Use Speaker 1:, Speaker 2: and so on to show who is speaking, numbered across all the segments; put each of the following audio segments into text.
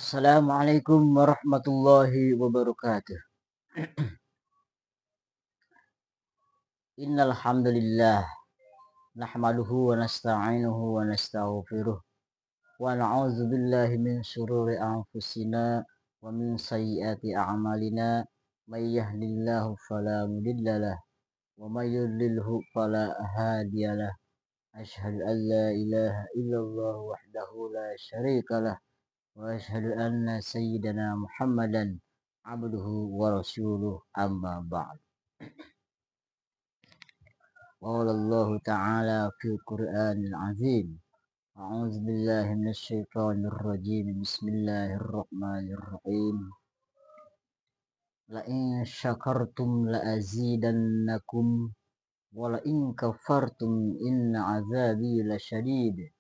Speaker 1: Assalamualaikum warahmatullahi wabarakatuh. Innal hamdalillah nahmaduhu wa nasta'inuhu wa nastaghfiruh wa na'udzu billahi min shururi anfusina wa min sayyiati a'malina may yahdihillahu fala mudhillalah wa may yudlilhu fala hadiyalah. Asyhadu an la ilaha illallah wahdahu la syarikalah wa asyhadu anna sayyidana Muhammadan abduhu wa rasuluh amma ba'd. Qala Allah Ta'ala fil Qur'anil Azim. A'udzu billahi minasyaitonir rajim. Bismillahirrahmanirrahim. La in syakartum la azidannakum wa la in kafartum inna azabi lasyadid.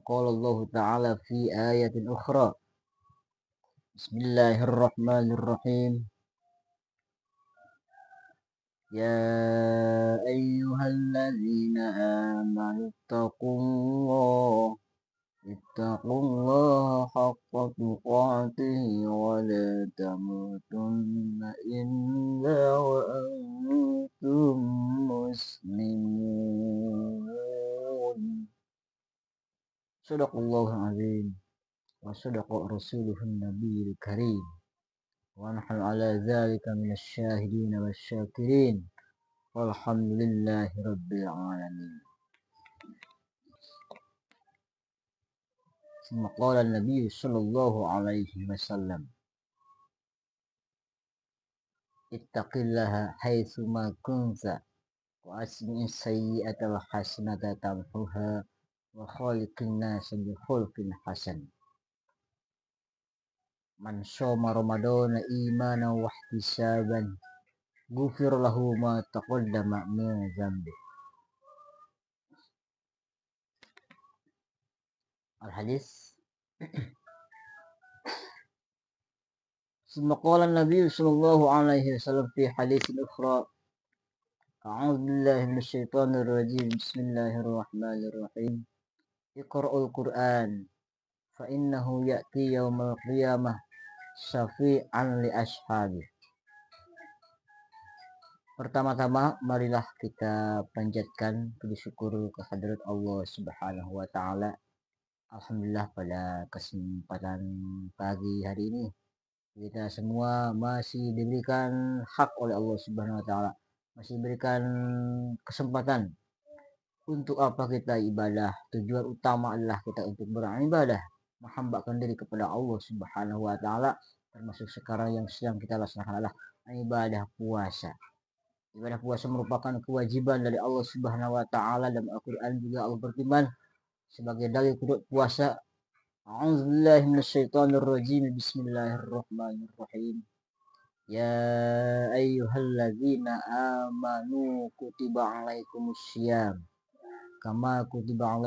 Speaker 1: Qala Allah Ta'ala fi ayatin ukhra. Bismillahirrahmanirrahim. يا أيها الذين آمنوا اتقوا الله حق تقاته ولا تموتن إلا وأنتم مسلمون. صدق الله العظيم وصدق رسوله النبي الكريم ونحن على ذلك من الشاهدين والشاكرين والحمد لله رب العالمين. ثم قال النبي صلى الله عليه وسلم اتق الله حيثما كنت وأتبع السيئة الحسنة تمحها وخالق الناس بخلق حسن. Man shoma ramadana imanan wa ihtisaban ghufir lahu ma taqaddama min dzambi. Al-hadis. Summa qala an-nabiy sallallahu alaihi wasallam fi haditsin ukhra. A'udzu billahi minasyaitonir rajim. Bismillahirrahmanirrahim. Iqra'ul Qur'an fa innahu ya'ti yaumal qiyamah syafi'an li ashabi. Pertama-tama marilah kita panjatkan puji syukur kehadirat Allah Subhanahu wa taala. Alhamdulillah pada kesempatan pagi hari ini kita semua masih diberikan hak oleh Allah Subhanahu wa taala, masih diberikan kesempatan untuk apa kita ibadah. Tujuan utama adalah kita untuk beribadah, menghambakan diri kepada Allah Subhanahu wa taala, termasuk sekarang yang sedang kita laksanakan adalah ibadah puasa. Ibadah puasa merupakan kewajiban dari Allah Subhanahu wa taala. Dalam Al-Qur'an juga Allah berfirman sebagai dalil kudus puasa, a'udzubillahi minasyaitonir rajim. Bismillahirrahmanirrahim. Ya ayyuhalladzina amanu kutiba alaikumussyam kama kutiba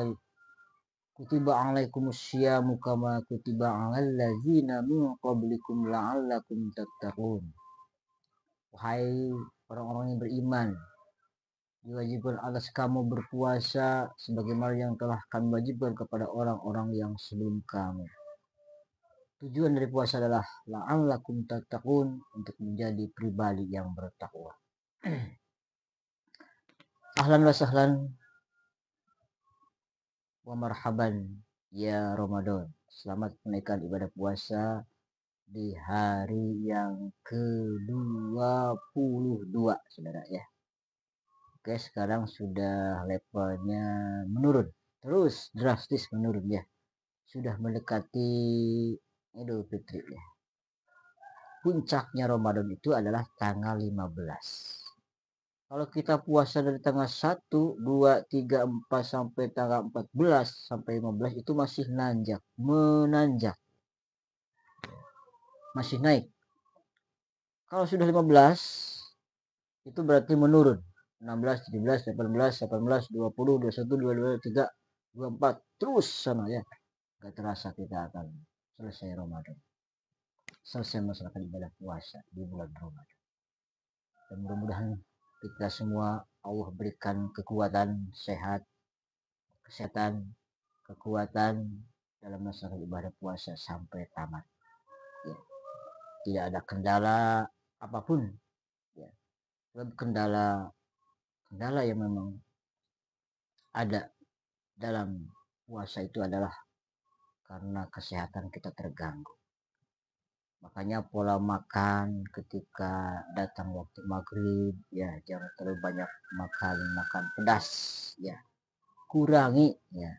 Speaker 1: alaikumussyam kama kutiba alal ladzina min qablikum la'allakum tattaqun. Wahai orang-orang yang beriman, diwajibkan atas kamu berpuasa sebagaimana yang telah kami wajibkan kepada orang-orang yang sebelum kamu. Tujuan dari puasa adalah la'allakum tattaqun, untuk menjadi pribadi yang bertakwa. Ahlan wa sahlan wa marhaban ya Ramadan. Selamat menaikkan ibadah puasa di hari yang ke-22, saudara ya. Oke, sekarang sudah levelnya menurun, terus drastis menurun ya. Sudah mendekati Idul Fitri ya. Puncaknya Ramadan itu adalah tanggal 15. Kalau kita puasa dari tanggal 1, 2, 3, 4 sampai tanggal 14 sampai 15 itu masih menanjak. Masih naik. Kalau sudah 15 itu berarti menurun. 16, 17, 18, 20, 21, 22, 23, 24 terus sana ya. Gak terasa kita akan selesai Ramadan. Selesai melaksanakan ibadah puasa di bulan Ramadan. Dan mudah-mudahan kita semua Allah berikan kekuatan, kesehatan, kekuatan dalam melaksanakan ibadah puasa sampai tamat. Ya. Tidak ada kendala apapun. Ya. Kendala yang memang ada dalam puasa itu adalah karena kesehatan kita terganggu. Makanya pola makan ketika datang waktu maghrib, ya jangan terlalu banyak makan pedas, ya kurangi ya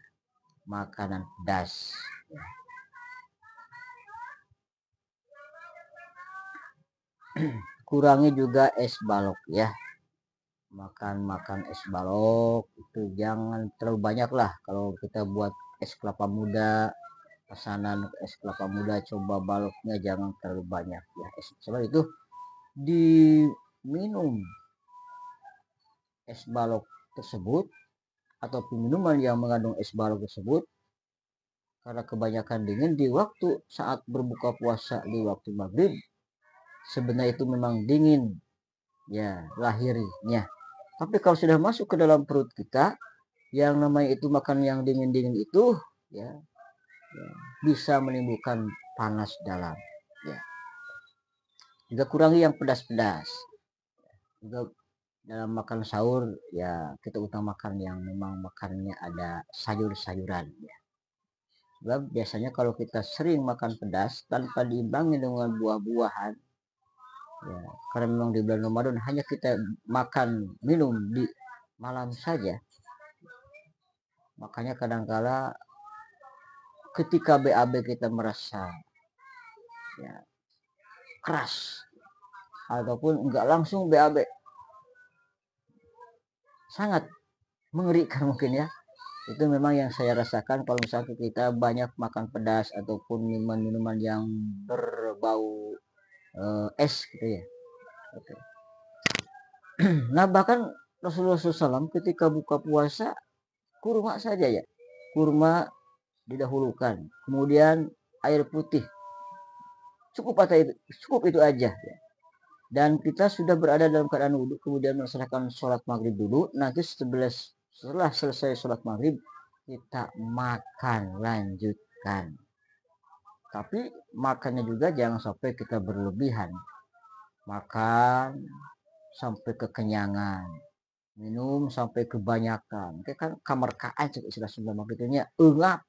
Speaker 1: makanan pedas. Ya. Kurangi juga es balok ya. Makan es balok itu jangan terlalu banyak lah. Kalau kita buat es kelapa muda, pesanan es kelapa muda, coba baloknya jangan terlalu banyak ya. Sebab itu diminum es balok tersebut atau minuman yang mengandung es balok tersebut karena kebanyakan dingin di waktu saat berbuka puasa di waktu maghrib, sebenarnya itu memang dingin ya lahirnya. Tapi kalau sudah masuk ke dalam perut kita, yang namanya itu makan yang dingin-dingin itu ya, bisa menimbulkan panas dalam ya. Juga kurangi yang pedas-pedas. Juga dalam makan sahur ya kita utamakan yang memang makannya ada sayur-sayuran ya. Sebab biasanya kalau kita sering makan pedas tanpa diimbangi dengan buah-buahan ya, karena memang di bulan Ramadan hanya kita makan minum di malam saja, makanya kadangkala ketika BAB kita merasa ya keras ataupun enggak langsung BAB, sangat mengerikan mungkin ya. Itu memang yang saya rasakan kalau misalnya kita banyak makan pedas ataupun minuman-minuman yang berbau es gitu ya. Oke. Nah bahkan Rasulullah SAW ketika buka puasa kurma saja ya, kurma didahulukan, kemudian air putih, cukup itu aja ya. Dan kita sudah berada dalam keadaan wudhu, kemudian melaksanakan sholat maghrib dulu. Nanti setelah selesai sholat maghrib kita makan lanjutkan, tapi makannya juga jangan sampai kita berlebihan, makan sampai kekenyangan, minum sampai kebanyakan, kan kamar kaan istilah Sunda makanya engap,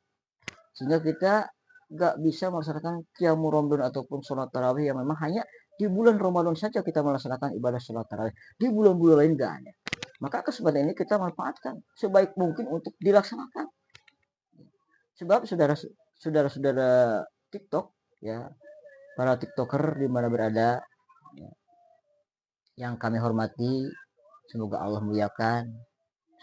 Speaker 1: sehingga kita nggak bisa melaksanakan qiyamul Ramadan ataupun sholat tarawih yang memang hanya di bulan Ramadan saja kita melaksanakan ibadah sholat tarawih, di bulan-bulan lain nggak ada. Maka kesempatan ini kita manfaatkan sebaik mungkin untuk dilaksanakan. Sebab saudara-saudara TikTok ya, para TikToker di mana berada ya, yang kami hormati, semoga Allah muliakan,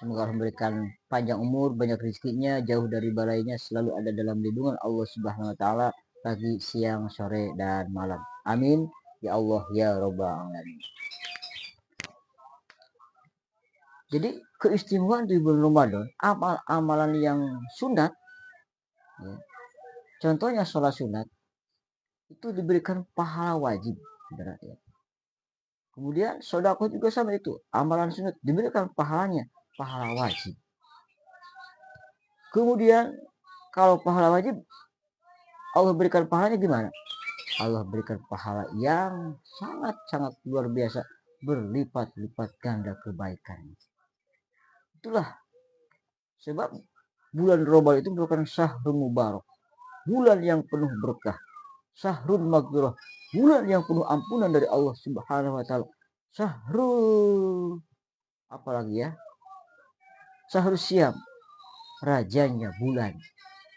Speaker 1: semoga Allah memberikan panjang umur, banyak rezekinya, jauh dari balainya, selalu ada dalam lindungan Allah Subhanahu wa taala pagi, siang, sore dan malam. Amin ya Allah ya rabbal alamin. Jadi keistimewaan di bulan Ramadan, amalan yang sunat ya, contohnya sholat sunat itu diberikan pahala wajib ya. Kemudian sedekah juga sama itu, amalan sunat diberikan pahalanya, pahala wajib. Kemudian kalau pahala wajib Allah berikan pahalanya gimana? Allah berikan pahala yang sangat-sangat luar biasa, berlipat-lipat ganda kebaikan. Itulah sebab bulan Ramadan itu merupakan syahrul mubarak, bulan yang penuh berkah, syahrul maghfirah, bulan yang penuh ampunan dari Allah Subhanahu wa taala. Syahrul apalagi ya? Syahrul Syam, rajanya bulan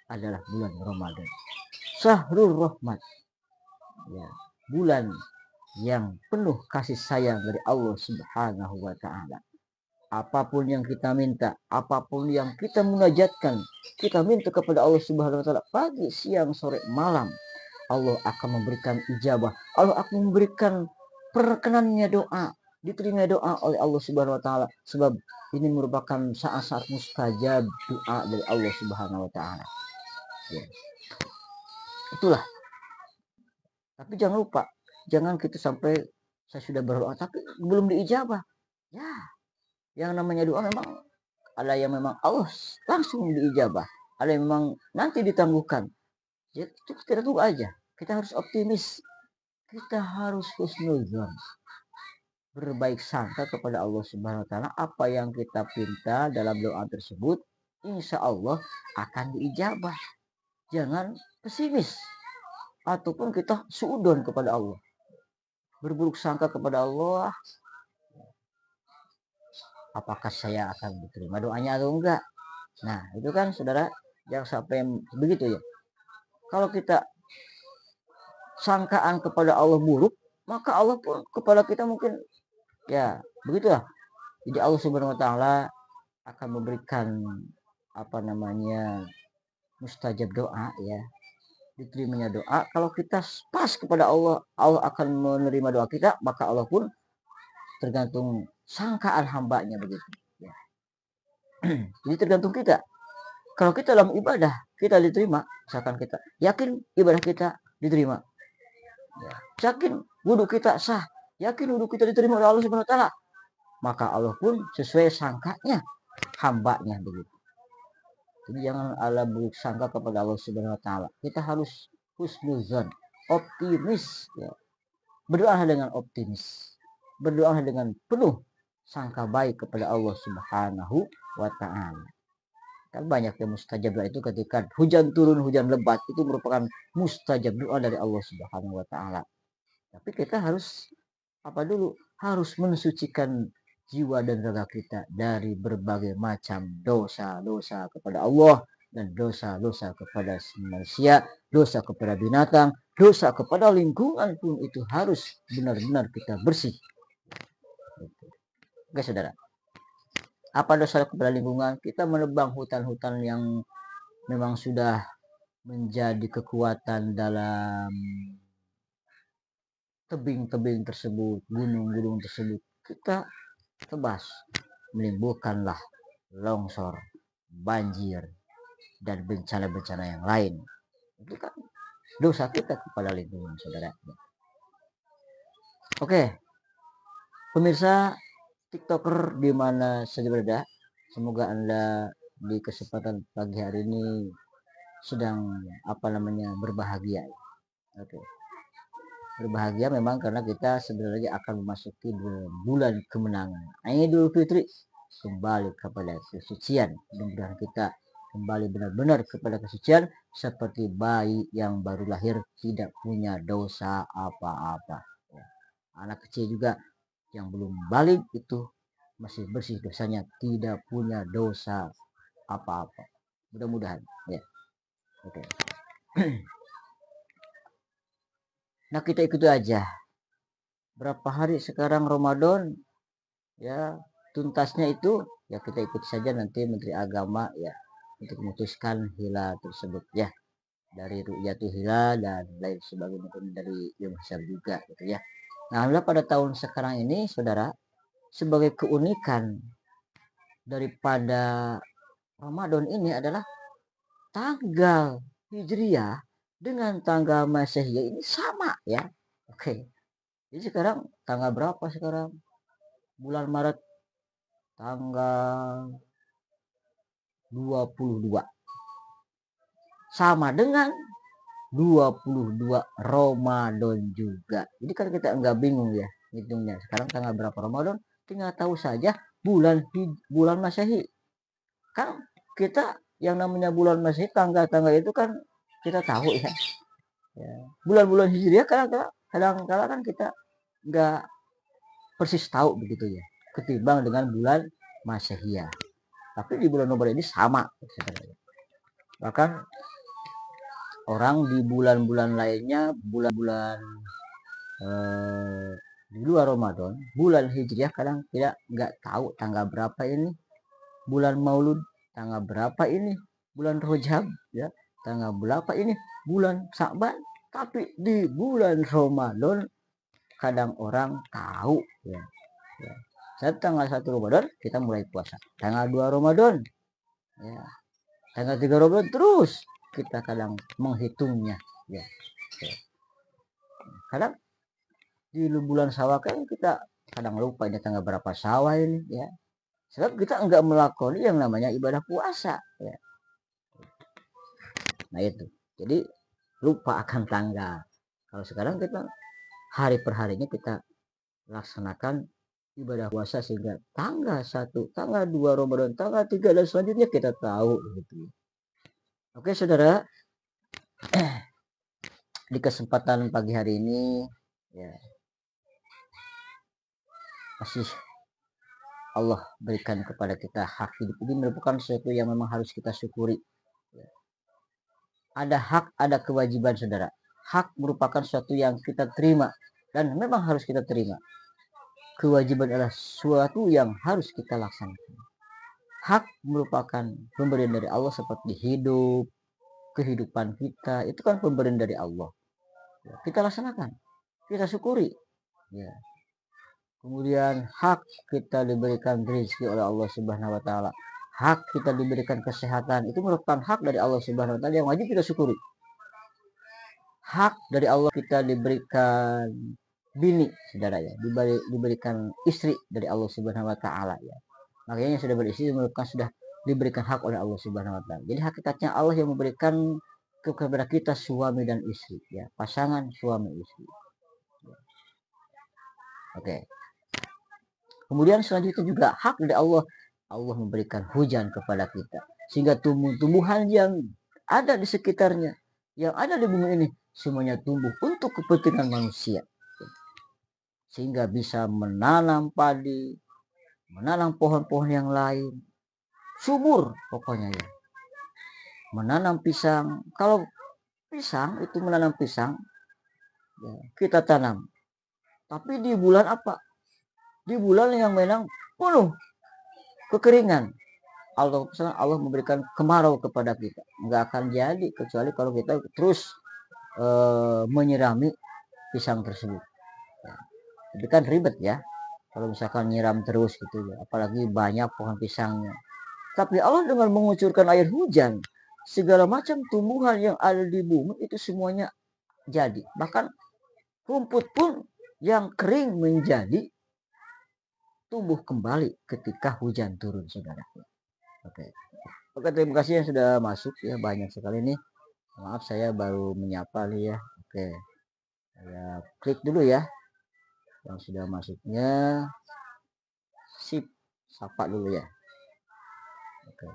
Speaker 1: adalah bulan Ramadan. Syahrul Rahmat, ya, bulan yang penuh kasih sayang dari Allah Subhanahu wa taala. Apapun yang kita minta, apapun yang kita munajatkan, kita minta kepada Allah Subhanahu wa taala pagi, siang, sore, malam, Allah akan memberikan ijabah. Allah akan memberikan perkenannya doa, diterima doa oleh Allah Subhanahu wa taala, sebab ini merupakan saat-saat mustajab doa dari Allah Subhanahu wa taala. Ya. Itulah. Tapi jangan lupa, jangan kita sampai saya sudah berdoa tapi belum diijabah. Ya, yang namanya doa memang ada yang memang Allah langsung diijabah, ada yang memang nanti ditangguhkan. Ya, itu kita tunggu aja. Kita harus optimis. Kita harus husnuzon, berbaik sangka kepada Allah Subhanahu wa taala. Apa yang kita pinta dalam doa tersebut, insya Allah akan diijabah. Jangan pesimis ataupun kita suudon kepada Allah, berburuk sangka kepada Allah, apakah saya akan diterima doanya atau enggak. Nah, itu kan saudara, jangan sampai begitu ya. Kalau kita sangkaan kepada Allah buruk, maka Allah pun kepada kita mungkin ya begitulah. Jadi Allah Subhanahu wa taala akan memberikan mustajab doa ya, diterimanya doa. Kalau kita pas kepada Allah, Allah akan menerima doa kita, maka Allah pun tergantung sangkaan hambanya begitu ya. Jadi tergantung kita. Kalau kita dalam ibadah kita diterima, misalkan kita yakin ibadah kita diterima ya, yakin wudhu kita sah, yakin wudhu kita diterima oleh Allah Subhanahu wa taala, maka Allah pun sesuai sangkanya hambanya begitu. Jadi jangan ala buruk sangka kepada Allah Subhanahu wa taala. Kita harus husnuzon, optimis ya. Berdoa dengan optimis. Berdoa dengan penuh sangka baik kepada Allah Subhanahu wa taala. Kan banyak yang mustajab doa itu ketika hujan turun, hujan lebat, itu merupakan mustajab doa dari Allah Subhanahu wa taala. Tapi kita harus harus mensucikan jiwa dan raga kita dari berbagai macam dosa-dosa kepada Allah dan dosa-dosa kepada manusia, dosa kepada binatang, dosa kepada lingkungan pun itu harus benar-benar kita bersih. Oke saudara, apa dosa kepada lingkungan? Kita menebang hutan-hutan yang memang sudah menjadi kekuatan dalam tebing-tebing tersebut, gunung-gunung tersebut, kita tebas, menimbulkanlah longsor, banjir, dan bencana-bencana yang lain. Itu kan dosa kita kepada lingkungan saudara. Oke, pemirsa TikToker di mana saja berada, semoga Anda di kesempatan pagi hari ini sedang berbahagia. Oke. Berbahagia memang karena kita sebenarnya akan memasuki bulan kemenangan. Idul Fitri, kembali kepada kesucian. Mudah-mudahan kita kembali benar-benar kepada kesucian seperti bayi yang baru lahir tidak punya dosa apa-apa. Anak kecil juga yang belum balik itu masih bersih dosanya, tidak punya dosa apa-apa. Mudah-mudahan ya. Oke. Nah, kita ikuti aja. Berapa hari sekarang Ramadan ya, tuntasnya itu ya kita ikuti saja nanti Menteri Agama ya untuk memutuskan hilal tersebut ya, dari ru'yatul hilal dan lain sebagainya, dari ilmu hisab juga gitu ya. Nah, alhamdulillah pada tahun sekarang ini saudara, sebagai keunikan daripada Ramadan ini adalah tanggal Hijriah dengan tanggal Masehi ini sama ya. Oke. Jadi sekarang tanggal berapa sekarang? Bulan Maret tanggal 22. Sama dengan 22 Ramadan juga. Jadi kan kita enggak bingung ya hitungnya. Sekarang tanggal berapa Ramadan? Tinggal tahu saja bulan Masehi. Kan kita yang namanya bulan Masehi, tanggal-tanggal itu kan kita tahu ya. Bulan-bulan Hijriah kadang-kala kan kita enggak persis tahu begitu ya, ketimbang dengan bulan Masehi. Tapi di bulan Ramadan ini sama sebenarnya. Bahkan orang di bulan-bulan lainnya, bulan-bulan di luar Ramadan, bulan Hijriah kadang tidak nggak tahu tanggal berapa ini bulan Maulud, tanggal berapa ini bulan Rajab ya, tanggal berapa ini bulan Sya'ban. Tapi di bulan Ramadan kadang orang tahu ya. Saat tanggal 1 Ramadan kita mulai puasa, tanggal 2 Ramadan ya, tanggal 3 Ramadan terus kita kadang menghitungnya ya. Kadang di bulan Syawal kan kita kadang lupa ini tanggal berapa Syawal ini ya, sebab kita enggak melakoni yang namanya ibadah puasa ya. Nah itu. Jadi lupa akan tanggal. Kalau sekarang kita hari per harinya kita laksanakan ibadah puasa sehingga tanggal 1, tanggal 2 Ramadan, tanggal 3 dan selanjutnya kita tahu gitu. Oke, Saudara. Di kesempatan pagi hari ini ya masih Allah berikan kepada kita hak hidup. Ini merupakan sesuatu yang memang harus kita syukuri. Ada hak, ada kewajiban, Saudara. Hak merupakan sesuatu yang kita terima dan memang harus kita terima. Kewajiban adalah sesuatu yang harus kita laksanakan. Hak merupakan pemberian dari Allah seperti hidup, kehidupan kita, itu kan pemberian dari Allah. Kita laksanakan, kita syukuri. Ya. Kemudian hak kita diberikan rezeki oleh Allah Subhanahu wa taala. Hak kita diberikan kesehatan, itu merupakan hak dari Allah Subhanahu wa taala yang wajib kita syukuri. Hak dari Allah kita diberikan bini, Saudara ya, diberikan istri dari Allah Subhanahu wa taala ya. Makanya yang sudah beristri merupakan sudah diberikan hak oleh Allah Subhanahu wa taala. Jadi hakikatnya Allah yang memberikan kepada kita suami dan istri ya, pasangan suami istri. Oke. Kemudian selanjutnya juga hak dari Allah. Allah memberikan hujan kepada kita. Sehingga tumbuh-tumbuhan yang ada di sekitarnya, yang ada di bumi ini, semuanya tumbuh untuk kepentingan manusia. Sehingga bisa menanam padi, menanam pohon-pohon yang lain. Subur pokoknya ya. Menanam pisang. Kalau pisang, itu menanam pisang, ya, kita tanam. Tapi di bulan apa? Di bulan yang memang penuh kekeringan. Allah memberikan kemarau kepada kita. Nggak akan jadi kecuali kalau kita terus menyirami pisang tersebut. Ya. Itu kan ribet ya. Kalau misalkan nyiram terus gitu ya. Apalagi banyak pohon pisangnya. Tapi Allah dengan mengucurkan air hujan, segala macam tumbuhan yang ada di bumi itu semuanya jadi. Bahkan rumput pun yang kering menjadi tumbuh kembali ketika hujan turun, Saudara. Oke. Oke, terima kasih yang sudah masuk ya, banyak sekali nih. Maaf saya baru menyapa nih ya. Oke. Saya klik dulu ya yang sudah masuknya. Sip, sapa dulu ya. Oke.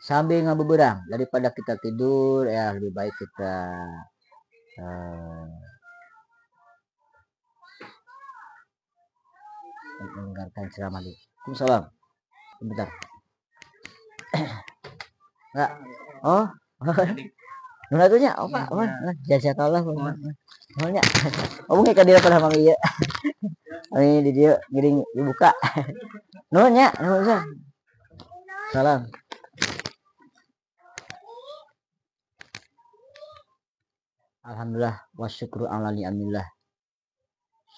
Speaker 1: Sambil ngabuburan, daripada kita tidur ya lebih baik kita mendengarkan ceramah dulu. Waalaikumsalam. Bentar. Enggak. Oh. Nuna tuh nya, apa? Jazakallah. Oh nya. Oh nggak dia pada mang ieu. Ini di dia giring dibuka. Nuna nya, nuna. Salam. Alhamdulillah wa syukru ala ni'amillah.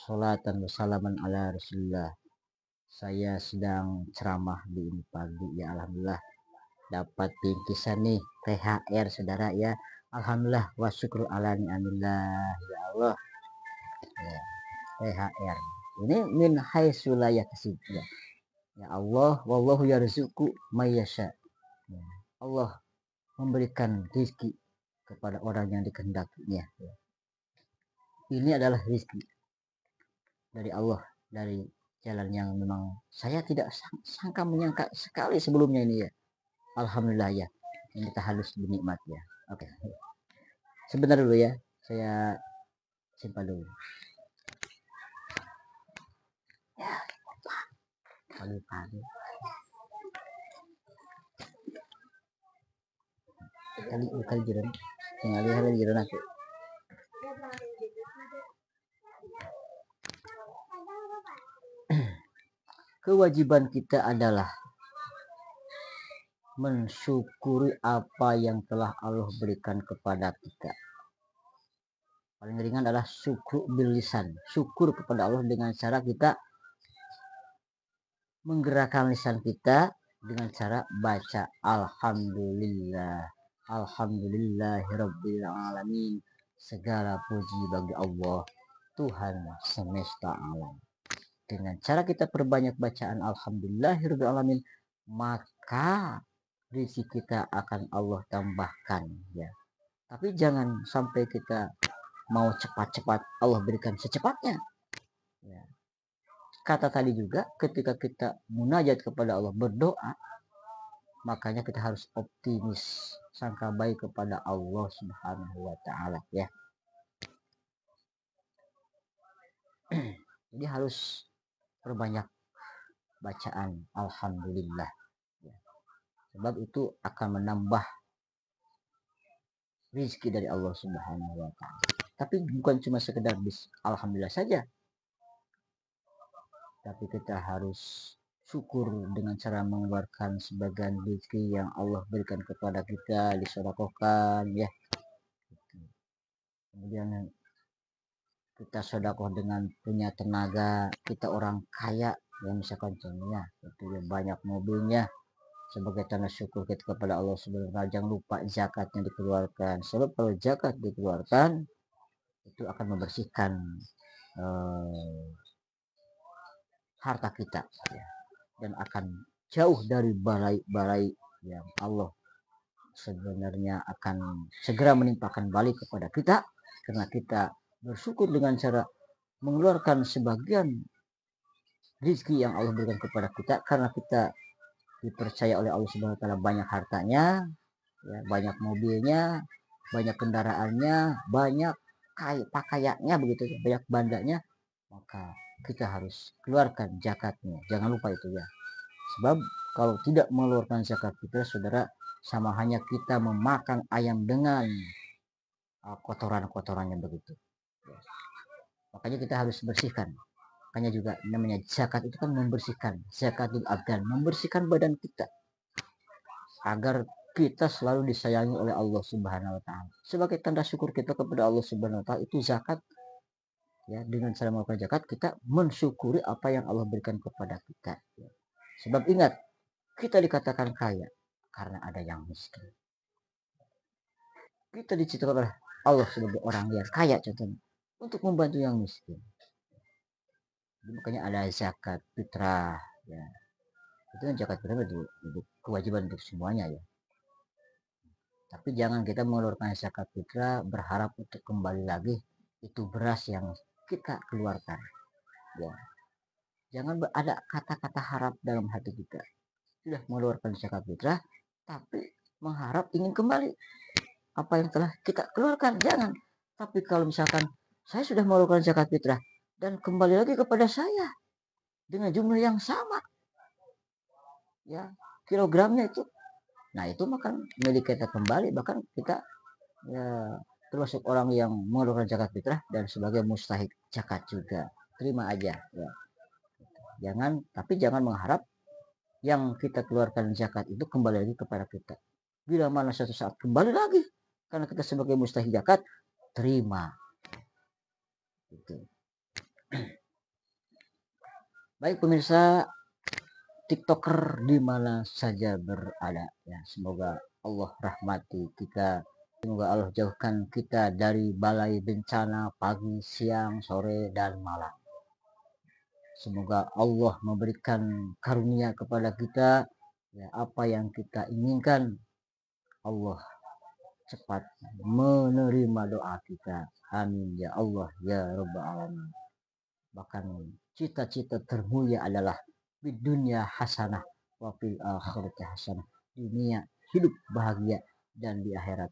Speaker 1: Sholatan wa salaman ala Rasulillah. Saya sedang ceramah di ini pagi ya, alhamdulillah dapat bingkisan nih THR, Saudara ya. Alhamdulillah wa syukru ala ni'amillah ya Allah. Ya, THR. Ini min haitsu la yahtasib ya. Ya Allah, wallahu yarzuqu may yasha. Ya. Allah memberikan rezeki kepada orang yang dikehendakinya. Ya. Ini adalah rezeki dari Allah, dari jalan yang memang saya tidak sangka menyangka sekali sebelumnya ini ya. Alhamdulillah ya, ini kita harus bernikmat ya. Oke. Sebentar dulu ya, saya simpan dulu. Ya, pagi-pagi. Kali jiran, tinggal lihat jiran aku. Kewajiban kita adalah mensyukuri apa yang telah Allah berikan kepada kita. Paling ringan adalah syukur bil lisan. Syukur kepada Allah dengan cara kita menggerakkan lisan kita dengan cara baca alhamdulillah. Alhamdulillahirabbil alamin. Segala puji bagi Allah, Tuhan semesta alam. Dengan cara kita perbanyak bacaan alhamdulillahirabbil alamin, maka rezeki kita akan Allah tambahkan ya. Tapi jangan sampai kita mau cepat-cepat Allah berikan secepatnya ya. Kata tadi juga ketika kita munajat kepada Allah berdoa, makanya kita harus optimis, sangka baik kepada Allah Subhanahu wa taala ya. Jadi harus perbanyak bacaan alhamdulillah ya. Sebab itu akan menambah rezeki dari Allah Subhanahu wa taala. Tapi bukan cuma sekedar alhamdulillah saja. Tapi kita harus syukur dengan cara mengeluarkan sebagian rezeki yang Allah berikan kepada kita, disedekahkan ya. Kemudian kita sedekah dengan punya tenaga, kita orang kaya ya, misalkan contohnya itu ya, banyak mobilnya, sebagai tanda syukur kita kepada Allah Subhanahu wa taala. Jangan lupa zakatnya dikeluarkan, sebab kalau zakat dikeluarkan itu akan membersihkan harta kita ya, dan akan jauh dari balai-balai yang Allah sebenarnya akan segera menimpakan balik kepada kita, karena kita bersyukur dengan cara mengeluarkan sebagian rezeki yang Allah berikan kepada kita, karena kita dipercaya oleh Allah Subhanahu wa taala banyak hartanya ya, banyak mobilnya, banyak kendaraannya, banyak pakaiannya begitu, banyak bandanya, maka kita harus keluarkan zakatnya. Jangan lupa itu ya. Sebab kalau tidak mengeluarkan zakat fitrah, saudara, sama hanya kita memakan ayam dengan kotoran-kotorannya begitu. Makanya kita harus bersihkan. Makanya juga namanya zakat itu kan membersihkan, zakatul abdan, membersihkan badan kita agar kita selalu disayangi oleh Allah Subhanahu wa taala. Sebagai tanda syukur kita kepada Allah Subhanahu wa taala itu zakat ya. Dengan cara melakukan zakat kita mensyukuri apa yang Allah berikan kepada kita ya. Sebab ingat, kita dikatakan kaya karena ada yang miskin. Kita diciptakan oleh Allah sebagai orang yang kaya contohnya untuk membantu yang miskin. Jadi, makanya ada zakat fitrah ya. Itu kan zakat fitrah itu kewajiban untuk semuanya ya. Tapi jangan kita mengeluarkan zakat fitrah berharap untuk kembali lagi itu beras yang kita keluarkan ya. Jangan ada kata-kata harap dalam hati kita. Sudah mengeluarkan zakat fitrah tapi mengharap ingin kembali apa yang telah kita keluarkan, jangan. Tapi kalau misalkan saya sudah mengeluarkan zakat fitrah dan kembali lagi kepada saya dengan jumlah yang sama ya, kilogramnya itu, nah itu makan milik kita kembali, bahkan kita ya termasuk orang yang mengeluarkan zakat fitrah dan sebagai mustahik zakat juga, terima aja ya. Tapi jangan mengharap yang kita keluarkan zakat itu kembali lagi kepada kita. Bila mana suatu saat kembali lagi karena kita sebagai mustahik zakat, terima gitu. Baik pemirsa TikToker di mana saja berada ya, semoga Allah rahmati kita, semoga Allah jauhkan kita dari balai bencana pagi, siang, sore, dan malam. Semoga Allah memberikan karunia kepada kita ya, apa yang kita inginkan Allah cepat menerima doa kita, amin ya Allah ya rabbal alamin. Bahkan cita-cita termulia adalah di dunia hasanah wa fil akhirati hasanah. Dunia hidup bahagia dan di akhirat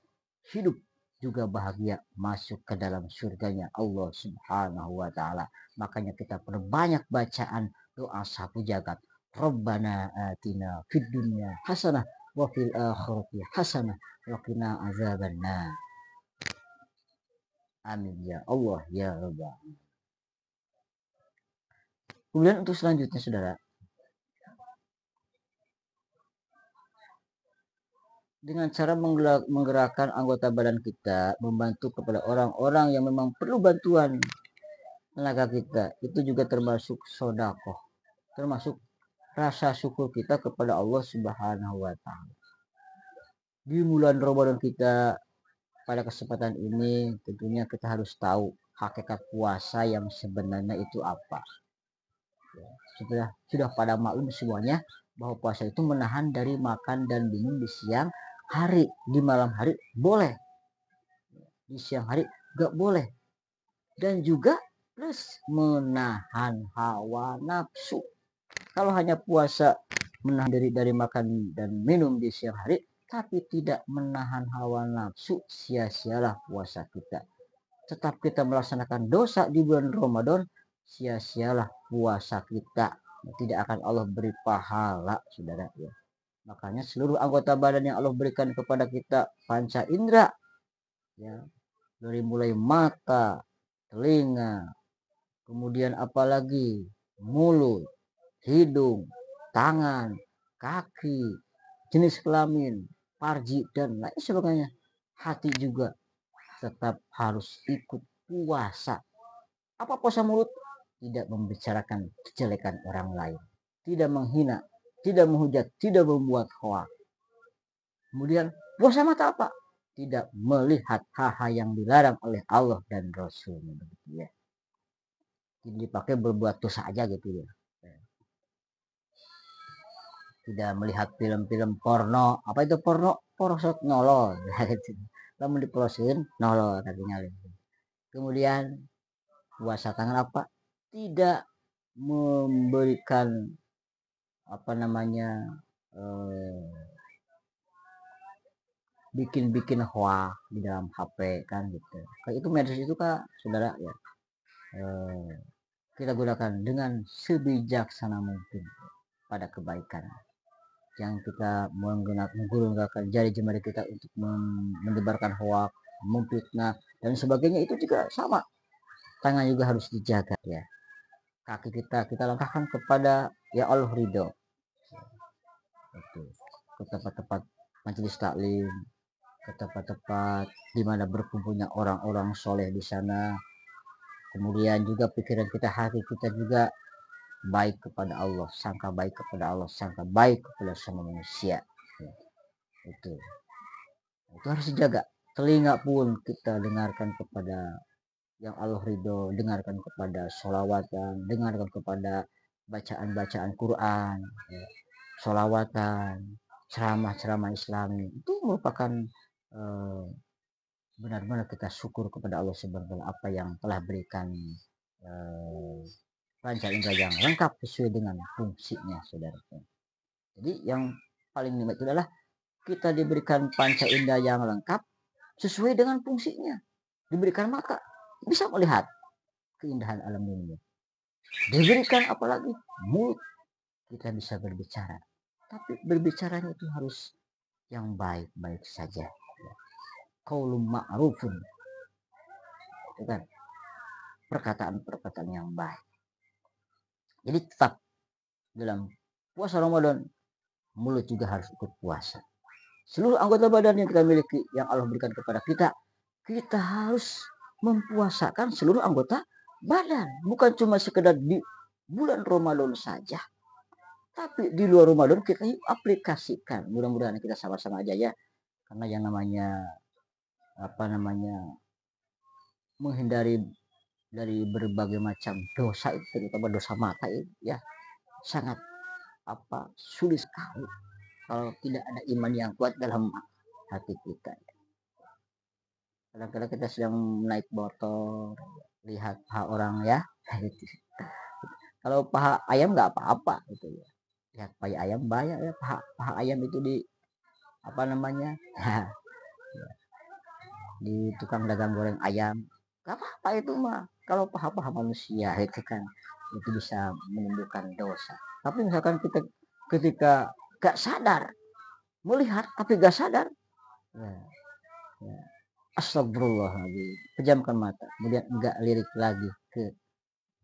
Speaker 1: hidup juga bahagia, masuk ke dalam surganya Allah Subhanahu wa taala. Makanya kita perbanyak bacaan doa sapu jagat. Rabbana atina fid dunya hasanah wa fil akhirati hasanah wa qina azabannar. Amin ya Allah ya rabbal. Kemudian untuk selanjutnya saudara, dengan cara menggerakkan anggota badan kita, membantu kepada orang-orang yang memang perlu bantuan tenaga kita, itu juga termasuk sedekah, termasuk rasa syukur kita kepada Allah Subhanahu wa taala. Di bulan Ramadan kita pada kesempatan ini tentunya kita harus tahu hakikat puasa yang sebenarnya itu apa. Sudah pada maklum semuanya bahwa puasa itu menahan dari makan dan minum di siang hari. Di malam hari boleh, di siang hari gak boleh. Dan juga plus menahan hawa nafsu. Kalau hanya puasa menahan diri dari makan dan minum di siang hari tapi tidak menahan hawa nafsu, sia-sialah puasa kita. Tetap kita melaksanakan dosa di bulan Ramadan, sia-sialah puasa kita. Tidak akan Allah beri pahala, saudara ya. Makanya seluruh anggota badan yang Allah berikan kepada kita panca indera, ya, dari mulai mata, telinga, kemudian apalagi mulut, hidung, tangan, kaki, jenis kelamin, farji dan lain sebagainya. Hati juga tetap harus ikut puasa. Apa puasa mulut? Tidak membicarakan kejelekan orang lain, tidak menghina, tidak menghujat, tidak membuat hoak. Kemudian puasa mata apa? Tidak melihat hal-hal yang dilarang oleh Allah dan Rasulnya, begitu ya. Jadi dipakai berbuat dosa aja gitu ya. Tidak melihat film-film porno. Apa itu porno? Porosot nolol. Lalu diprosin nolol katanya. Kemudian puasa tangan apa? Tidak memberikan apa namanya bikin hoax di dalam HP kan gitu. Kayak itu medsos itu Kak, saudara ya. Kita gunakan dengan sebijaksana mungkin pada kebaikan. Yang kita menggunakan jari jemari kita untuk menyebarkan hoax, memfitnah dan sebagainya, itu juga sama. Tangan juga harus dijaga ya. Kaki kita langkahkan kepada ya Allah ridho. Itu ke tempat-tempat majelis taklim, ke tempat-tempat di mana berkumpulnya orang-orang soleh di sana. Kemudian juga pikiran kita, hati kita juga baik kepada Allah, sangka baik kepada Allah, sangka baik kepada semua manusia. Itu harus dijaga. Telinga pun kita dengarkan kepada yang Allah ridho, dengarkan kepada sholawatan, dengarkan kepada bacaan-bacaan Quran, sholawatan, ceramah-ceramah Islami. Itu merupakan benar-benar kita syukur kepada Allah Subhanahu wa taala apa yang telah berikan panca indera yang lengkap sesuai dengan fungsinya, saudara. Jadi yang paling nikmat itu adalah kita diberikan panca indera yang lengkap sesuai dengan fungsinya. Diberikan mata, bisa melihat keindahan alam dunia. Diberikan apalagi mulut, kita bisa berbicara. Tapi berbicaranya itu harus yang baik-baik saja. Qaulun ma'rufun. Itu kan perkataan-perkataan yang baik. Jadi tetap dalam puasa Ramadan, mulut juga harus ikut puasa. Seluruh anggota badan yang kita miliki, yang Allah berikan kepada kita, kita harus mempuasakan seluruh anggota badan. Bukan cuma sekedar di bulan Ramadan saja, tapi di luar Ramadan kita aplikasikan. Mudah-mudahan kita sama-sama aja ya, karena yang namanya menghindari dari berbagai macam dosa itu, terutama dosa mata itu ya sangat sulit sekali kalau tidak ada iman yang kuat dalam hati kita. Kadang-kadang kita sedang naik motor, lihat paha orang ya, kalau paha ayam nggak apa-apa gitu ya. Lihat paha ayam banyak ya, paha ayam itu di di tukang dagang goreng ayam, nggak apa-apa itu mah. Kalau paha-paha manusia itu kan itu bisa menimbulkan dosa. Tapi misalkan kita ketika gak sadar melihat tapi gak sadar, ya, astagfirullahaladzim, pejamkan mata, kemudian enggak lirik lagi ke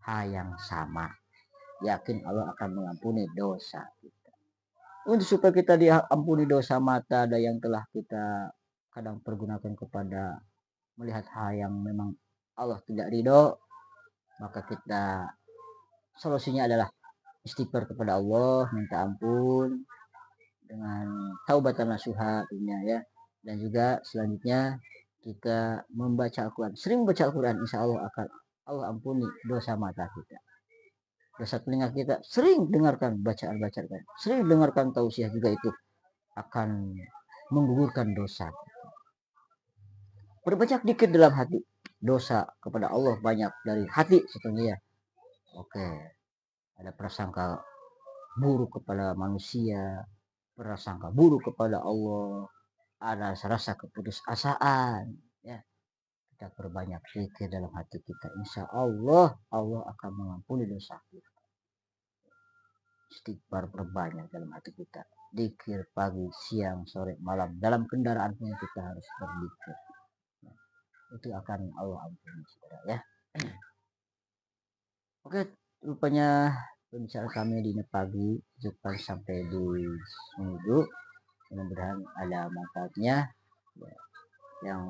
Speaker 1: hal yang sama, yakin Allah akan mengampuni dosa kita. Untuk supaya kita diampuni dosa mata ada yang telah kita kadang pergunakan kepada melihat hal yang memang Allah tidak ridho, maka kita solusinya adalah istighfar kepada Allah, minta ampun dengan taubatan nasuha ya. Dan juga selanjutnya kita membaca Al-Quran, sering membaca Al-Quran, insya Allah akan Allah ampuni dosa mata kita. dosa telinga kita, sering dengarkan bacaan-bacaan, sering dengarkan tausiah juga itu akan menggugurkan dosa. Berbanyak dikit dalam hati, dosa kepada Allah banyak dari hati sebenarnya. Oke, ada prasangka buruk kepada manusia, prasangka buruk kepada Allah, ada rasa keputusasaan, ya. Kita perbanyak zikir dalam hati kita, insya Allah Allah akan mengampuni dosa kita. Istighfar perbanyak dalam hati kita, zikir pagi, siang, sore, malam, dalam kendaraan pun kita harus berzikir. Itu akan Allah ampuni, saudara, ya. Oke, rupanya pembicaraan kami di pagi cukup sampai di sini dulu. Mudah-mudahan ada manfaatnya, ya, yang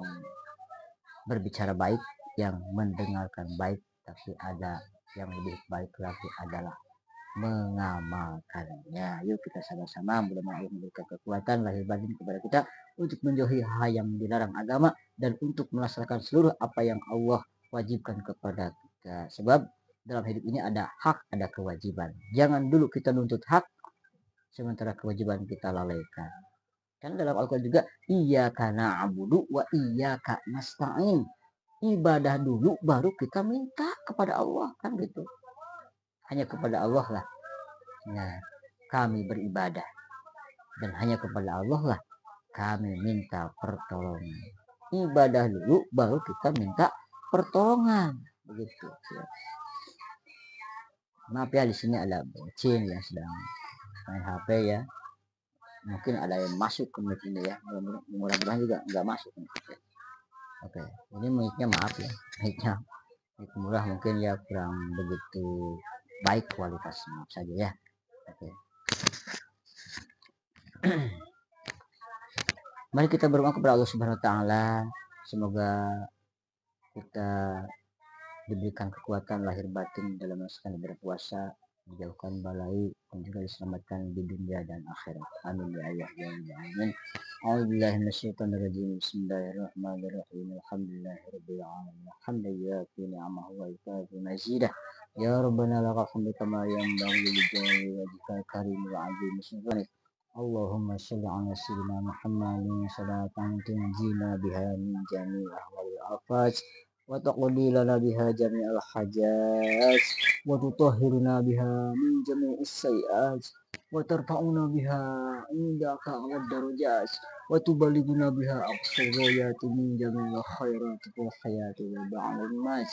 Speaker 1: berbicara baik, yang mendengarkan baik, tapi ada yang lebih baik lagi adalah mengamalkannya. Yuk kita sama-sama mudah-mudahan Allah memberikan kekuatan lahir batin kepada kita untuk menjauhi hal yang dilarang agama dan untuk melaksanakan seluruh apa yang Allah wajibkan kepada kita. Sebab dalam hidup ini ada hak, ada kewajiban. Jangan dulu kita nuntut hak sementara kewajiban kita lalaikan. Kan dalam Al-Quran juga, iyyaka na'budu wa iyyaka nasta'in. Ibadah dulu baru kita minta kepada Allah, kan gitu. Hanya kepada Allah lah, nah, kami beribadah, dan hanya kepada Allah lah kami minta pertolongan. Ibadah dulu baru kita minta pertolongan, begitu. Maaf ya, di sini ada bocil yang sedang main HP ya. Mungkin ada yang masuk ke mic ini ya, mudah-mudahan juga nggak masuk. Oke, ini mic-nya maaf ya, mic-nya mic murah mungkin ya, kurang begitu baik kualitasnya, maaf saja ya. Oke. Mari kita berdoa kepada Allah Subhanahu wa taala, semoga kita diberikan kekuatan lahir batin dalam melaksanakan berpuasa, dijauhkan balai, dan juga diselamatkan di dunia dan akhirat. Amin ya Allah ya amin. A'udzubillahi minasyaitonirrajim. Bismillahirrahmanirrahim. Alhamdulillahirabbil alamin. Hamdan yafi ni'amahu wa yukafi mazidah. Ya Rabbana lakal hamdu kama yanbaghi li jalali wajhikal karim wa 'azimi sultanik. Allahumma shalli ala sayyidina Muhammadin salatan tunjina biha min jami'i ahwalil afat wa taqdi lana biha jami'al hajat wa tutahhiruna biha min jami'is sayiat wa tarfa'una biha indaka 'alad darajat wa tuballighuna biha aqsal ghayati min jami'il khairat fil hayati wa ba'dal maut.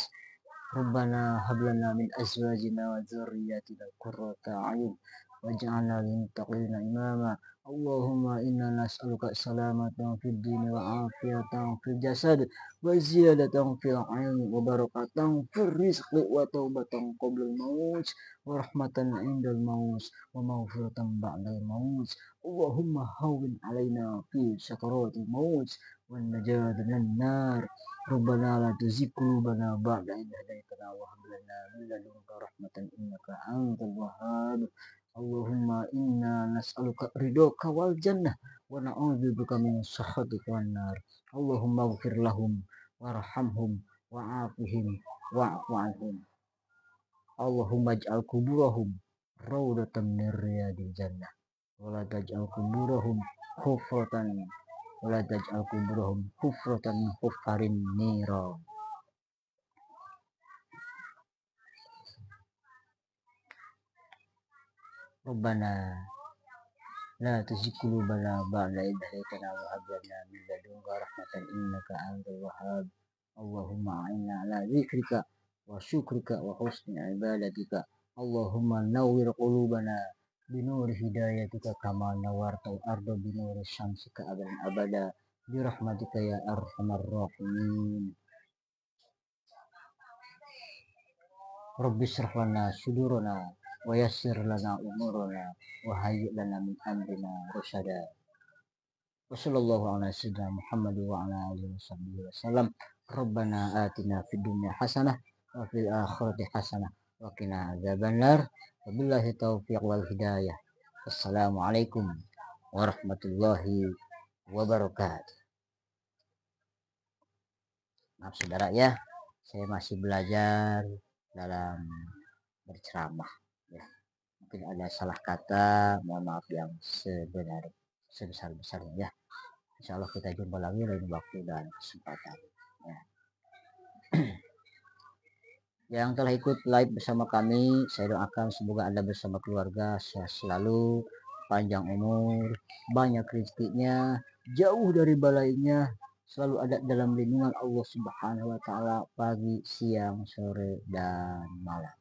Speaker 1: Rabbana hab lana min azwajina wa dzurriyyatina qurrata a'yun waj'alna lil muttaqina imama. Allahumma inna nas'aluka salamatan fid dini wa afiyatan fil jasad wa ziyadatan fil ilmi wa barakatan fil rizqi wa taubatan qabla al-maut wa rahmatan indal maut wa maghfiratan ba'dal maut. Allahumma hawwin alaina fi sakaratil maut wa najat minan nar. Rabbana la tuzigh qulubana ba'da idh hadaytana wa hab lana min ladunka rahmatan innaka antal wahhab. Allahumma inna nas'aluka ridhoka wal jannah wa na'udzubika min sakhatika wan nar. Allahumma ighfir lahum warhamhum wa'afihim wa'fu anhum. Allahumma ij'al quburahum rawdatan min riyadil jannah wa la taj'al quburahum hufratan wa la taj'al quburahum hufratan min huffarin nira. Rabbana la tuzigh qulubana ba'da idh hadaytana wa hab lana min ladunka rahmatan innaka antal wahhab. Allahumma a'inna ala dzikrika wa syukrika wa husni ibadatika. Allahumma nawwir qulubana binuri hidayatika kama nawwartal arda binuri syamsika abadan abada bi rahmatika ya arhamar rahimin. Rabbi shrah lana sudurana wa yassir lana umurana wa hayyi lana min amrina rasyada. Wa sallallahu ala sayyidina Muhammad wa ala alihi wasallam. Rabbana atina fid dunya hasanah wa fil akhirati hasanah wa qina adzabannar. Wabillahi taufiq wal hidayah. Assalamualaikum warahmatullahi wabarakatuh. Maaf saudara ya, saya masih belajar dalam berceramah. mungkin ada salah kata, mohon maaf yang sebesar-besarnya ya. Insya Allah kita jumpa lagi lain waktu dan kesempatan ya. Yang telah ikut live bersama kami, saya doakan semoga Anda bersama keluarga sehat selalu, panjang umur, banyak rezekinya, jauh dari balainya, selalu ada dalam lindungan Allah Subhanahu wa taala pagi, siang, sore dan malam.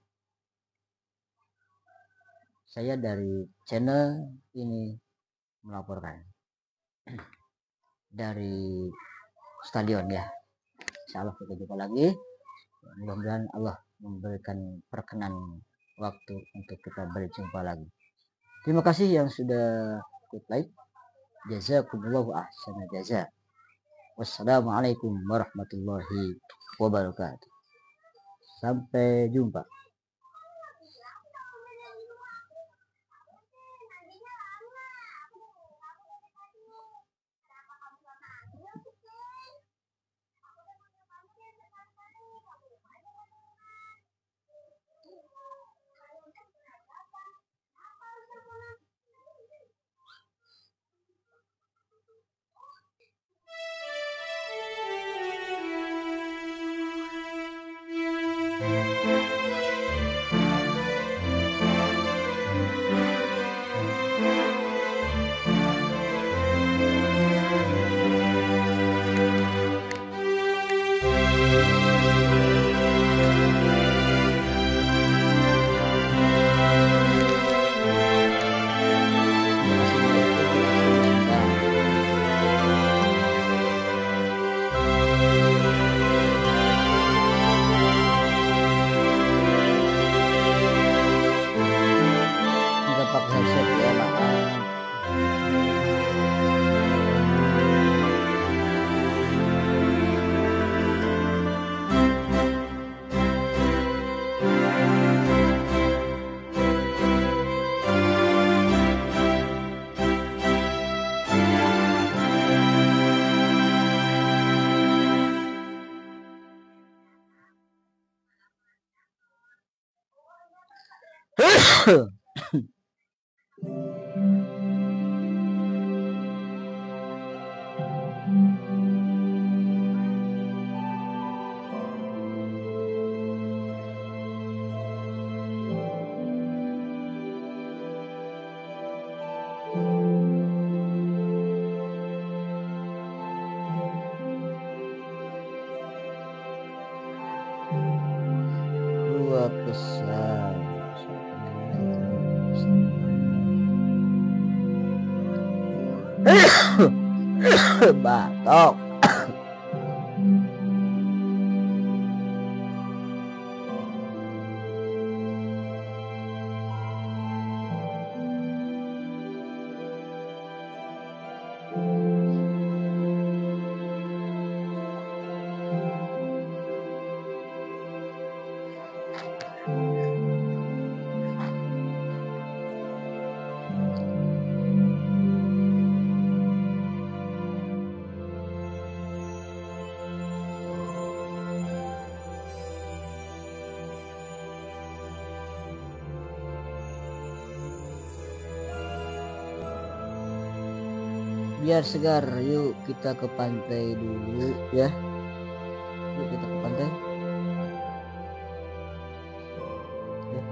Speaker 1: Saya dari channel ini melaporkan dari stadion ya. Insya Allah kita jumpa lagi. Mudah-mudahan Allah memberikan perkenan waktu untuk kita berjumpa lagi. Terima kasih yang sudah ikut live. Jazakumullahu ahsana jaza. Wassalamualaikum warahmatullahi wabarakatuh. Sampai jumpa. Dua pesan batok. Biar segar, yuk kita ke pantai dulu ya. Yuk kita ke pantai ya.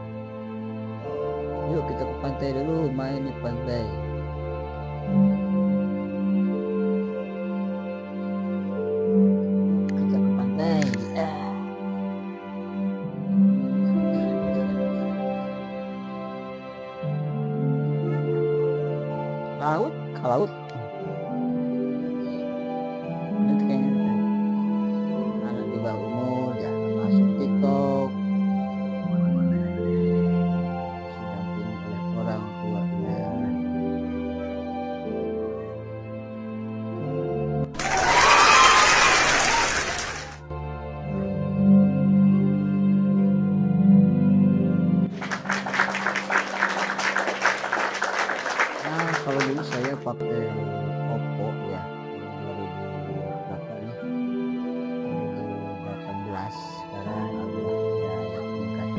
Speaker 1: Yuk kita ke pantai dulu, main di pantai. Kita ke pantai ya. Laut, ke laut. Anak di bawah umur jangan masuk TikTok, didampingi oleh orang tuanya. Nah, kalau dulu saya pakai Oppo ya, 2000 berapa nih, 2018. Sekarang alhamdulillah ya tingkat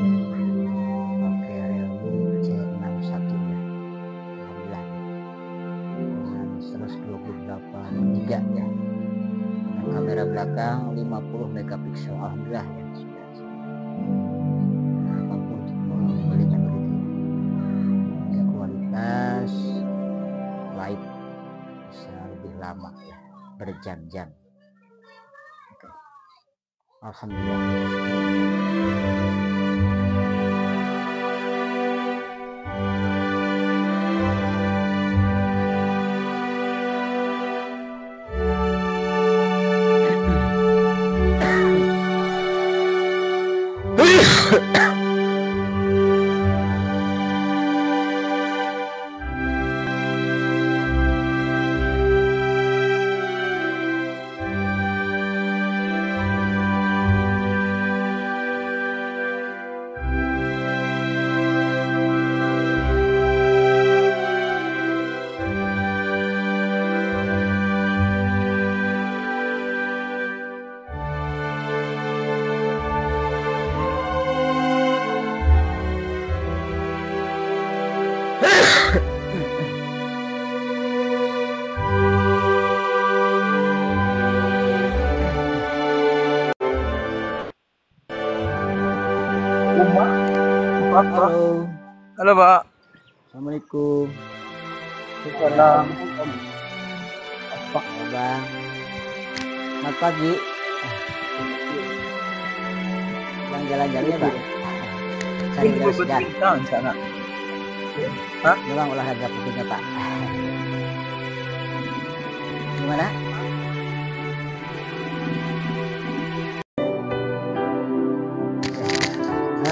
Speaker 1: pakai Realme C6 belakang 50 megapiksel. Alhamdulillah ya, sudah mampu untuk membelinya begitu ya. Kualitas live bisa lebih lama ya, berjam-jam. Oke. Alhamdulillah. Halo.
Speaker 2: Halo, Pak.
Speaker 1: Assalamualaikum.
Speaker 2: Assalamualaikum.
Speaker 1: Halo, Bang. Selamat pagi. Bang jalan-jalan ya, Bang? Cari udara segar.
Speaker 2: Sana.
Speaker 1: Memang olahraga pentingnya, Pak. Gimana?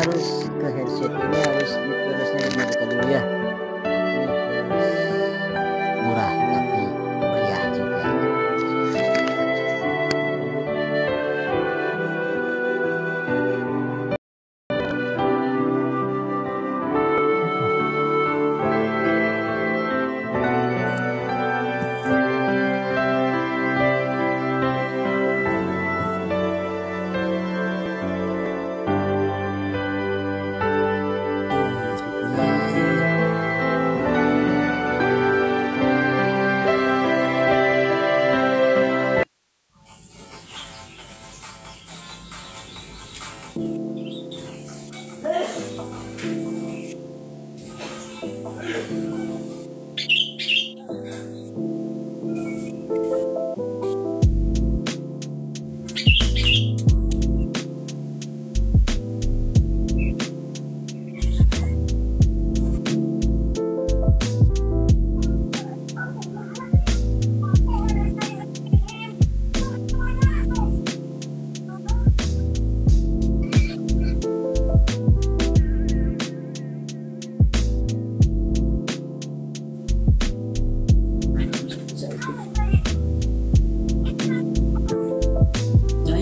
Speaker 1: Harus ke headset ini, harus plusnya dibuka dulu ya. Ini murah tapi meriah juga.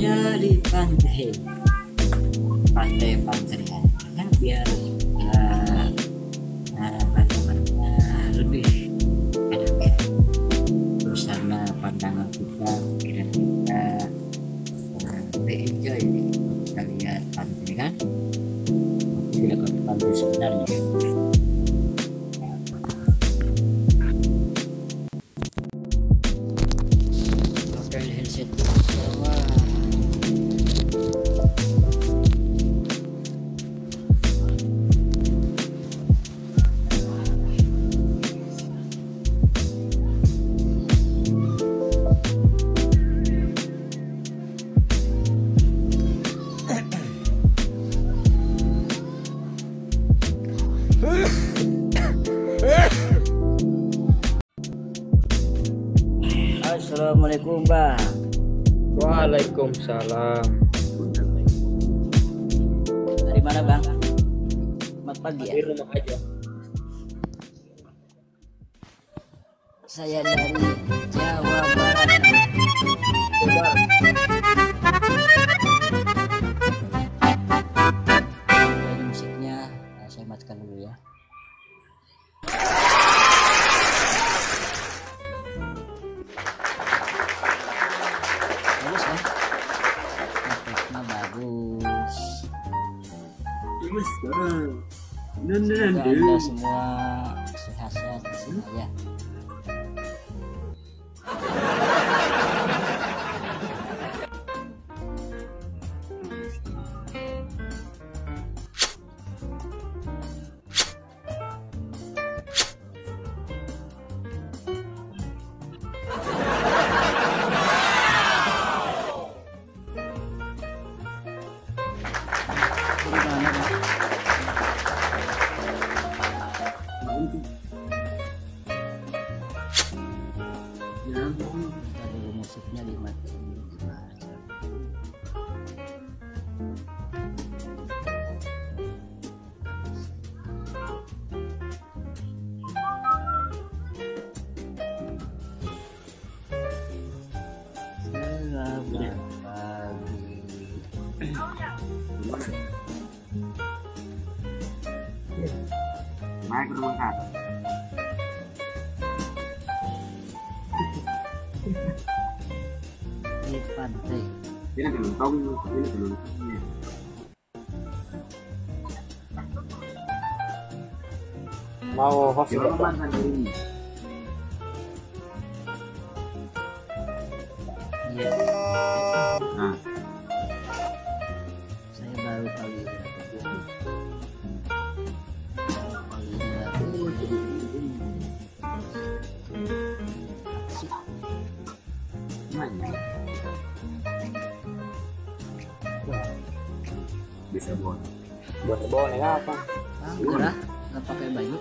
Speaker 1: Saya di pantai Panserian ya, biar bagaimana lebih enak ya, bersama pandangan kita, pikiran kita lebih enjoy kita lihat pantai kan, tidak ke pantai sebenarnya. Pakai headset semua. Assalamualaikum, Bang.
Speaker 2: Waalaikumsalam.
Speaker 1: Dari mana, Bang? Selamat pagi ya.
Speaker 2: Di rumah aja.
Speaker 1: Saya dari Jawa Barat. Ini musiknya saya matikan dulu ya. Bagus kan? Efeknya bagus. Semoga Anda semua sehat-sehat di sini ya.
Speaker 2: naik ke rumah kak.
Speaker 1: Di pantai.
Speaker 2: Ini gelontong, ini gelontongnya.
Speaker 3: Mau host
Speaker 2: Di rumah sendiri.
Speaker 1: Iya.
Speaker 2: Nah,
Speaker 1: Saya baru tahu ini.
Speaker 2: gimana? Bisa buat.
Speaker 3: buat boleh apa?
Speaker 1: Gerah, nggak pakai baju.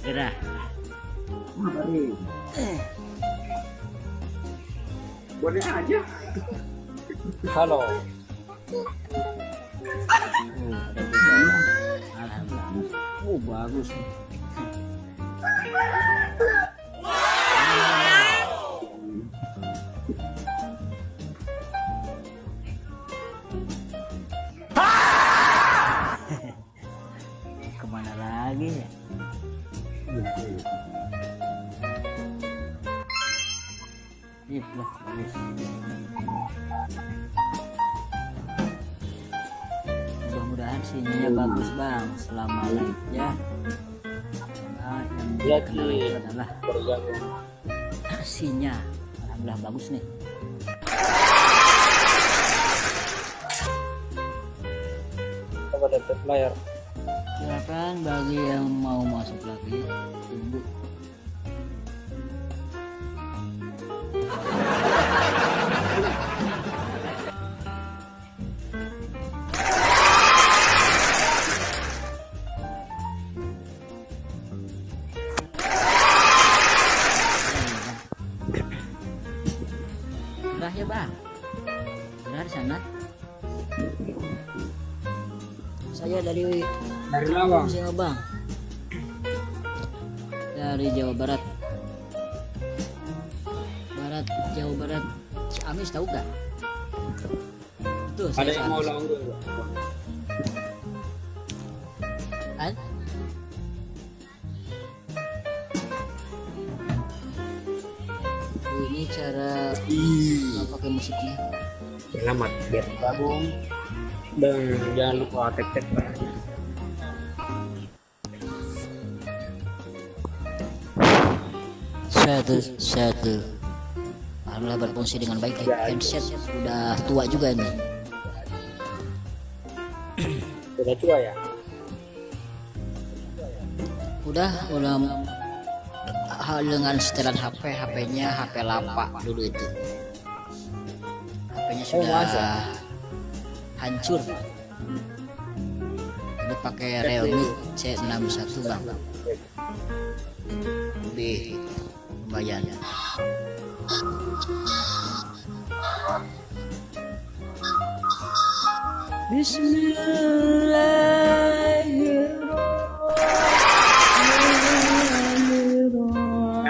Speaker 1: Gerah.
Speaker 2: Ngapain? Boleh aja.
Speaker 3: Halo.
Speaker 1: Ada tiga orang. Alhamdulillah. Bagus. Kemana lagi ya? Ih, lah, bagus. Mudah-mudahan sinyalnya bagus bang selama live ya. Nah, yang
Speaker 3: Ya,
Speaker 1: dikenal
Speaker 3: Ki.
Speaker 1: itu adalah
Speaker 3: Bergabung.
Speaker 1: sinyal. Alhamdulillah bagus nih.
Speaker 3: Coba dapat layar.
Speaker 1: Silakan bagi yang mau masuk lagi tunggu. Udah ya bang, udah di sana. Saya dari
Speaker 3: Lawang.
Speaker 1: Jawa bang, dari Jawa Barat. Jawa Barat. Ciamis tahu gak? Itu
Speaker 3: Ada yang mau lawang dulu.
Speaker 1: Kan? Ini cara pakai musiknya.
Speaker 3: Selamat biar gabung. Dan jangan lupa tek-tek.
Speaker 1: Satu. Alhamdulillah berfungsi dengan baik. Handset udah tua juga ini.
Speaker 3: Udah tua ya?
Speaker 1: Udah hal dengan setelan HP-nya HP lapa dulu itu. HP-nya sudah hancur. Ini pakai Realme C61 bang. Lebih lumayan.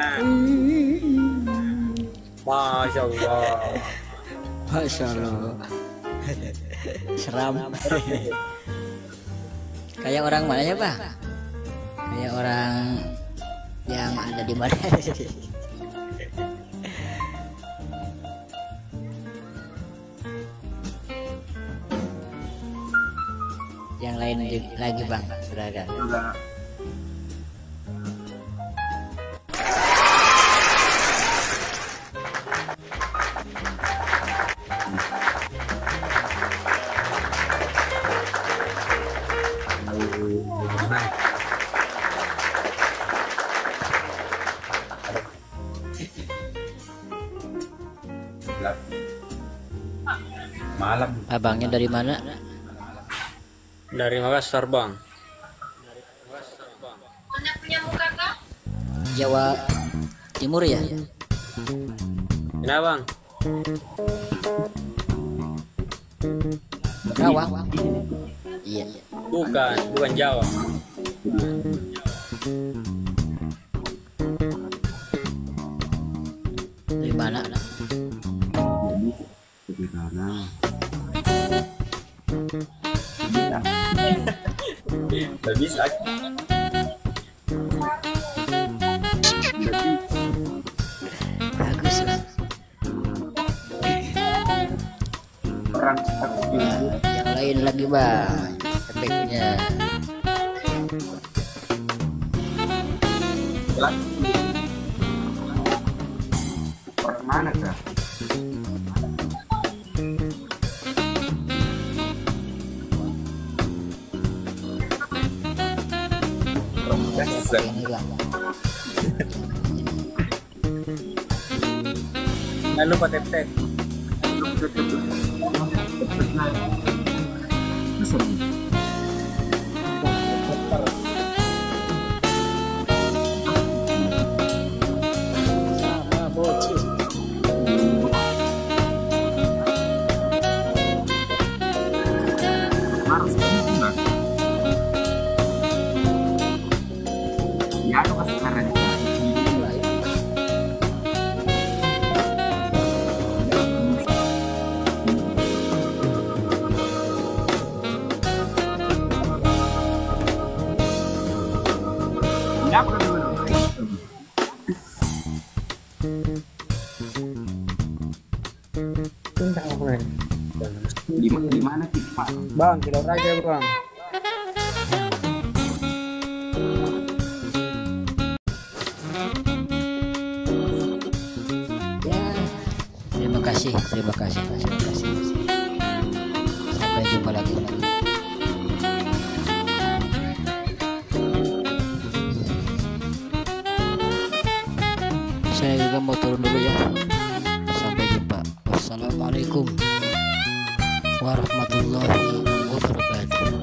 Speaker 1: Bismillahirrahmanirrahim.
Speaker 3: Masya Allah.
Speaker 1: Masya Allah. Seram. Kayak orang mananya pak? Kayak orang yang ada di mana? Yang lain lagi bang, seragam.
Speaker 2: Udah. Malam.
Speaker 1: Abangnya dari mana?
Speaker 3: Dari Makassar bang.
Speaker 1: Jawa Timur ya?
Speaker 3: Kenapa bang?
Speaker 1: Karawang. Iya.
Speaker 3: Bukan Jawa.
Speaker 1: Dari mana?
Speaker 2: Sekarang. Gak bisa.
Speaker 1: coba efeknya.
Speaker 2: Jalan. Orang mana kah?
Speaker 1: Yang hilang.
Speaker 3: Jangan lupa tap-tap.
Speaker 1: Sama bocil.
Speaker 2: Harus enggak? Ya, lu kasih sekarang. Ya, apa dulu?
Speaker 3: Tentang apa nih?
Speaker 2: Di mana sih, Pak?
Speaker 3: Bang, kilo raja bang.
Speaker 1: Ya, terima kasih. Sampai jumpa lagi. Saya juga mau turun dulu ya. Sampai jumpa. Wassalamualaikum warahmatullahi wabarakatuh.